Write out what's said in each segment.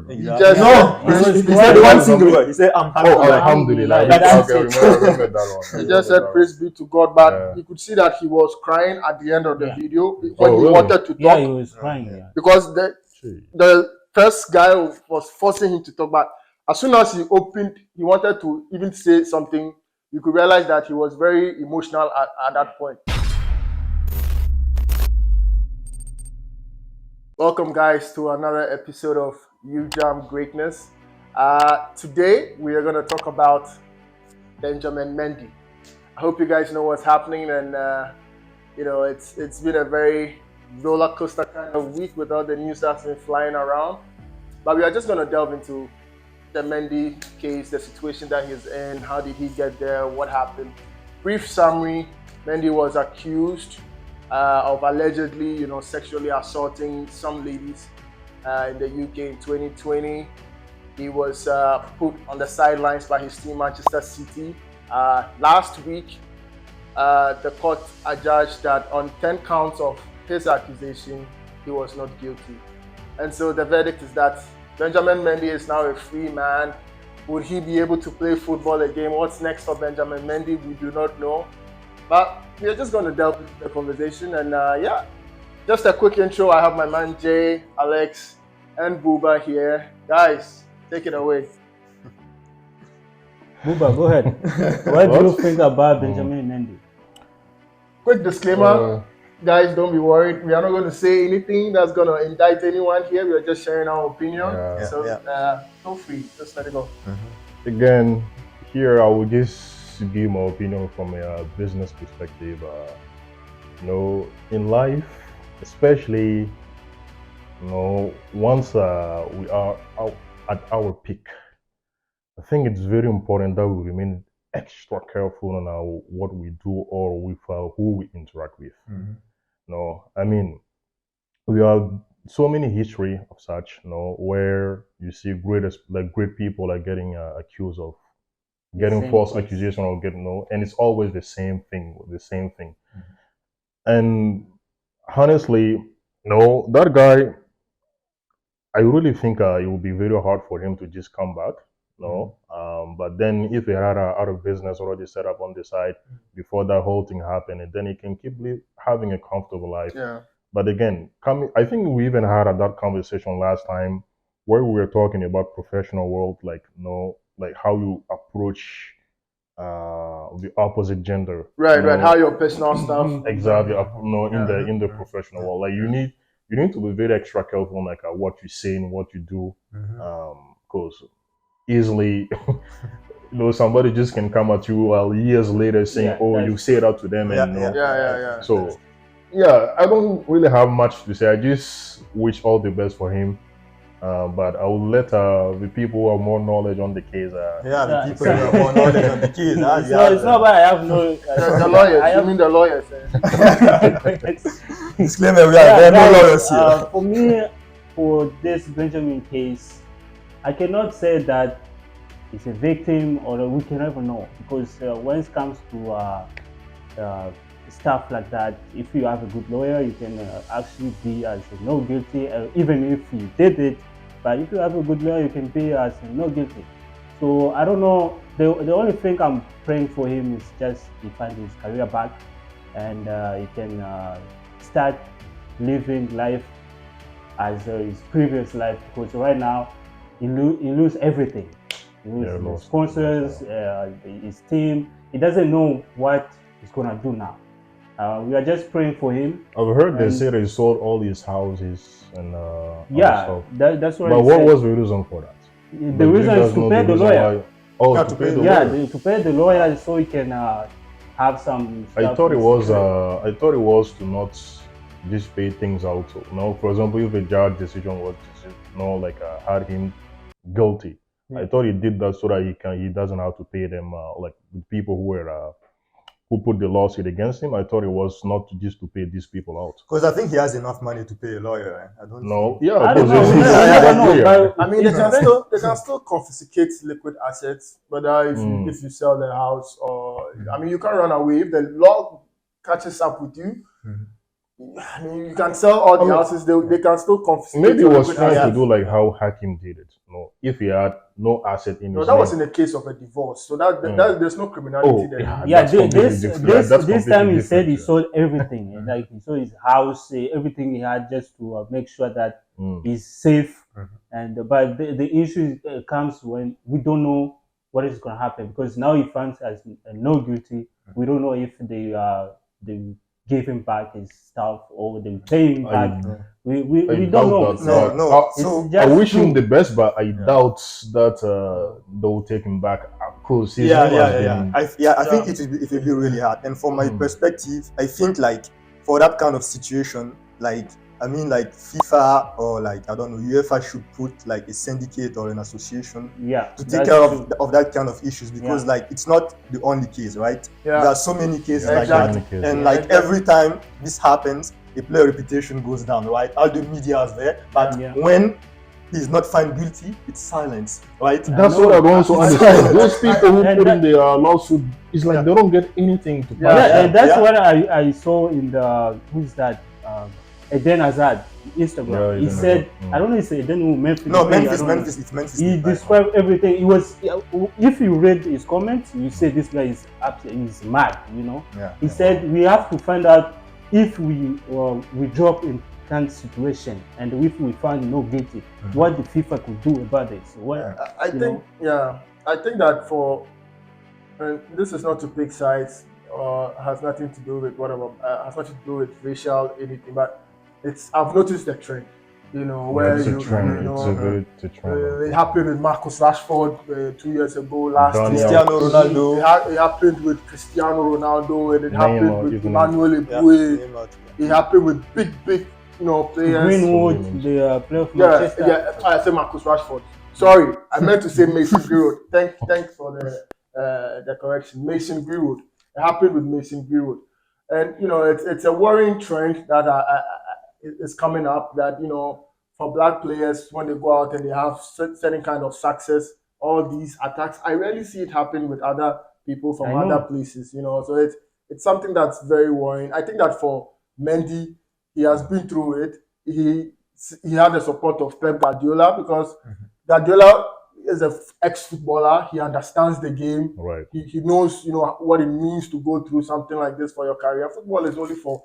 He just he said one single word. He said, Alhamdulillah. Remember that one. He just said praise be to God, but you could see that he was crying at the end of the video when he wanted to talk. Yeah, he was crying. Because the first guy was forcing him to talk, but as soon as he wanted to even say something, you could realize that he was very emotional at that point. Welcome, guys, to another episode of You Jam Greatness. Today, we are going to talk about Benjamin Mendy. I hope you guys know what's happening, and it's been a very roller coaster kind of week with all the news that's been flying around. But we are just going to delve into the Mendy case, the situation that he's in, how did he get there, what happened. Brief summary: Mendy was accused of allegedly, sexually assaulting some ladies in the UK in 2020. He was put on the sidelines by his team, Manchester City. Last week, the court adjudged that on 10 counts of his accusation, he was not guilty. And so the verdict is that Benjamin Mendy is now a free man. Would he be able to play football again? What's next for Benjamin Mendy? We do not know. But we're just going to delve into the conversation. And just a quick intro. I have my man Jay, Alex, and Booba here. Guys, take it away. Booba, go ahead. What do you think about Benjamin Mendy? Quick disclaimer. Guys, don't be worried. We are not going to say anything that's going to indict anyone here. We are just sharing our opinion. Feel free. Just let it go. Again, here I will just give my opinion from a business perspective. In life, especially, once we are at our peak, I think it's very important that we remain extra careful on what we do or with who we interact with. We have so many history of such, where you see great people are getting accused of getting false accusation or and it's always the same thing. And honestly, that guy, I really think it will be very hard for him to just come back. But then if he had out of business already set up on the side before that whole thing happened, and then he can keep having a comfortable life. But again, I think we even had that conversation last time where we were talking about professional world, like how you approach the opposite gender. Right. How your personal stuff. Exactly. In the professional world, like you need to be very extra careful, like what you say and what you do, because easily, somebody just can come at you years later saying, you say that to them, and So, I don't really have much to say. I just wish all the best for him. But I will let the people who have more knowledge on the case. The people who have more knowledge on the case. It's not bad. I have no. The lawyers. I mean the lawyers. Disclaimer: we are no lawyers here. For me, for this Benjamin case, I cannot say that it's a victim or we can never know, because when it comes to stuff like that, if you have a good lawyer, you can actually be as no guilty, even if you did it. But if you have a good lawyer, you can be as no guilty. So I don't know. The only thing I'm praying for him is just he find his career back, and he can start living life as his previous life. Because right now he lose everything. He lose his sponsors, his team. He doesn't know what he's gonna do now. We are just praying for him. I've heard they say he sold all his houses and that's what. But what was the reason for that? The reason is to pay the lawyer. To pay the lawyer. To pay the lawyer so he can have some. I thought it was to not just pay things out. For example, if a judge decision was had him guilty, I thought he did that so that he doesn't have to pay them the people who put the lawsuit against him. I thought it was not just to pay these people out. Because I think he has enough money to pay a lawyer. I don't know. I don't know. I mean, they can still confiscate liquid assets, whether if you sell the house or I mean, you can't run away if the law catches up with you. I mean, you can sell all the houses, they can still confiscate. Maybe he your was liquid trying to assets. do like how Hakim did it. If he had no asset in No, his that name. was in the case of a divorce. So that there's no criminality Oh, there. yeah. Yeah, That's completely different. That's this time completely he said he different, sold everything, and like he sold his house, everything he had, just to make sure that he's safe. And but the issue comes when we don't know what is going to happen, because now he finds as no guilty. We don't know if they gave him back his stuff or they pay him back. We don't know. That, No, no. So I wish him the best, but I doubt that they'll take him back. Because I think it will be really hard. And from my perspective, I think like for that kind of situation, like I mean, like FIFA or like I don't know, UEFA should put like a syndicate or an association to take care of that kind of issues, because like it's not the only case, right? There are so many cases like that, and like every time this happens, the player reputation goes down, right? All the media is there, but when he's not found guilty, it's silence, right? That's what I don't also understand. Those people who put in their lawsuit, it's like they don't get anything to pass. And that's what I saw in the who's that Eden Hazard Instagram. He said, I don't know, he said Memphis. No, it's Memphis. He described everything. It was, if you read his comments, you say this guy is he's mad, you know. He said we have to find out if we drop in kind of situation, and if we find no guilty, what the FIFA could do about this. I think that for, and this is not to pick sides or has nothing to do with whatever, has nothing to do with racial anything, but I've noticed the trend, you know, where it's a trend. It happened with Marcus Rashford 2 years ago, last year. Cristiano Ronaldo. It happened with Cristiano Ronaldo, and it happened with Emmanuel Eboué. It happened with big, you know, players. Greenwood, the player from Manchester. I said Marcus Rashford. Sorry, I meant to say Mason Greenwood. Thanks for the correction. Mason Greenwood. It happened with Mason Greenwood, and you know it's a worrying trend that is coming up. That, you know, for black players, when they go out and they have certain kind of success, all these attacks, I rarely see it happen with other people from other places. You know, so it's something that's very worrying. I think that for Mendy, he has been through it. He had the support of Pep Guardiola, because Guardiola is an ex-footballer. He understands the game. Right. He knows, you know, what it means to go through something like this for your career. Football is only for,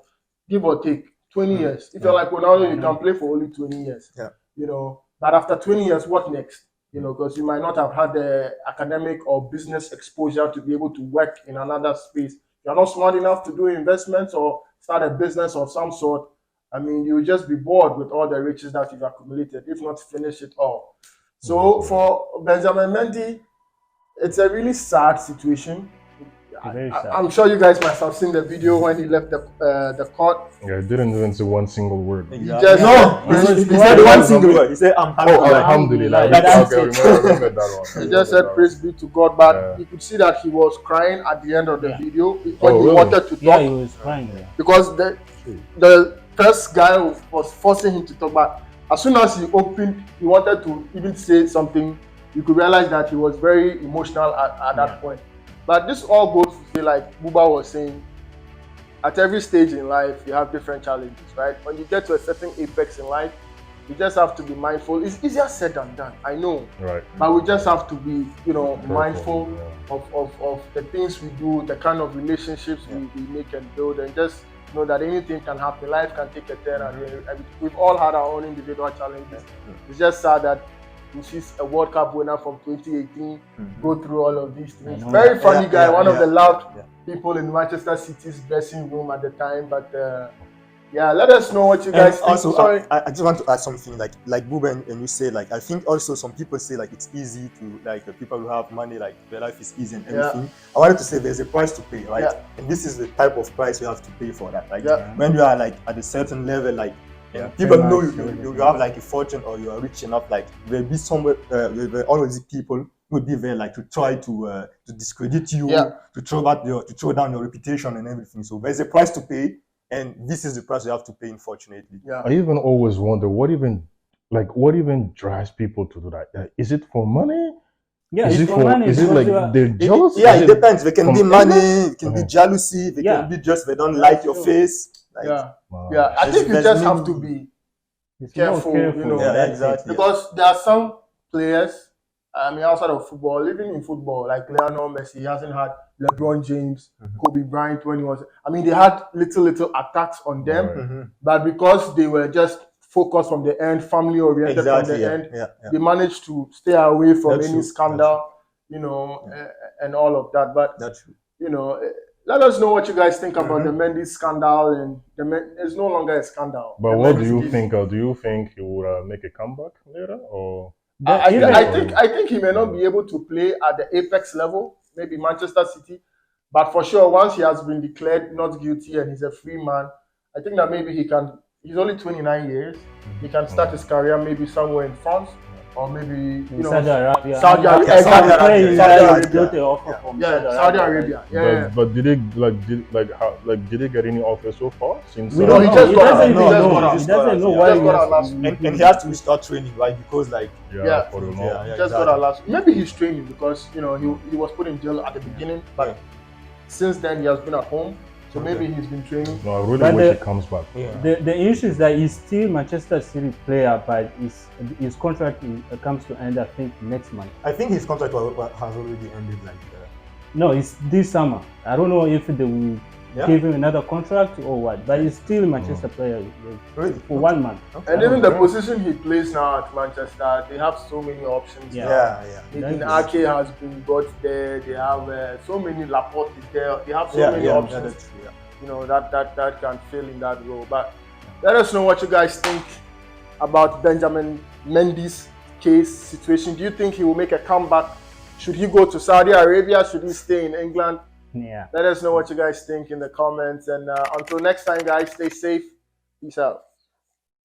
give or take, 20 years. If you're like Ronaldo, you can play for only 20 years. You know, but after 20 years, what next? You know, because you might not have had the academic or business exposure to be able to work in another space. You're not smart enough to do investments or start a business of some sort. I mean, you'll just be bored with all the riches that you've accumulated, if not finish it all. So for Benjamin Mendy, it's a really sad situation. I'm sure you guys must have seen the video when he left the court. Yeah, he didn't even say one single word. He said one single word. He said, Alhamdulillah. Remember that one. He just said, praise be to God, but you could see that he was crying at the end of the video when he wanted to talk. Yeah, he was crying. Because the first guy was forcing him to talk, but as soon as he opened, he wanted to even say something. You could realize that he was very emotional at that point. But this all goes to say, like Buba was saying, at every stage in life, you have different challenges, right? When you get to a certain apex in life, you just have to be mindful. It's easier said than done, I know. Right. But we just have to be, you know, mindful of the things we do, the kind of relationships we make and build, and just know that anything can happen. Life can take a turn, and we've all had our own individual challenges. It's just sad that we see a World Cup winner from 2018 go through all of these things. Very funny guy, one of the loud people in Manchester City's dressing room at the time. But let us know what you guys think. Also, I just want to add something, like Buba, and you say, like, I think also some people say like it's easy to, like, the people who have money, like their life is easy and everything. I wanted to say there's a price to pay, right? And this is the type of price you have to pay for that. Like when you are like at a certain level, like people know you have like a fortune or you are rich enough, like there'll be somewhere where all of these people will be there, like to try to discredit you, to throw down your reputation and everything. So there's a price to pay, and this is the price you have to pay, unfortunately. I even always wonder what even drives people to do that. Is it for money? Yeah, is it for money? Is it like they're jealous? It depends. There can be money, it can be jealousy, they can be just they don't like your face. Like, yeah. I think you there's just no have to need. be It's more careful, you know. Yeah, that's it. exactly. Because there are some players, I mean, outside of football, even in football, like Lionel Messi, he hasn't had LeBron James, Kobe Bryant when he was. I mean, they had little attacks on them, Right. but because they were just focused from the end, family oriented from Exactly. the end, Yeah. they managed to stay away from That's any true. scandal, you know, and all of that. But That's true. you know, let us know what you guys think about the Mendy scandal, and it's no longer a scandal. But The what do Mendy's you case. think? Do you think he will make a comeback later, or I think he may not be able to play at the apex level, maybe Manchester City, but for sure once he has been declared not guilty and he's a free man, I think that maybe he can. He's only 29 years. He can start his career maybe somewhere in France or maybe In Saudi Arabia. Saudi Arabia. Yeah, Saudi Exactly. Arabia. Saudi Yeah. Arabia. Got the offer from Saudi Arabia. Yeah. But did they did they get any offer so far? Since We No, don't he know. just He got out. doesn't even He just know. got out. He doesn't know He why just he got out has last to week. And he has to start training, right? Because like Yeah. for the moment. yeah, Just got out last. Maybe he's training because you know he was put in jail at the beginning, but since then he has been at home. So maybe he's been training. No, I really But wish he comes back. The issue is that he's still Manchester City player, but his contract comes to end, I think, next month. I think his contract has already ended. Like No, it's this summer. I don't know if they will give him another contract or what, but he's still Manchester player really? for 1 month. And even the position he plays now at Manchester, they have so many options. Yeah. Nathan Ake has been brought there. They have so many Laporte is there. They have so many options. That's true, you know that can fill in that role. But let us know what you guys think about Benjamin Mendy's case situation. Do you think he will make a comeback? Should he go to Saudi Arabia? Should he stay in England? Yeah. Let us know what you guys think in the comments. And until next time, guys, stay safe. Peace out.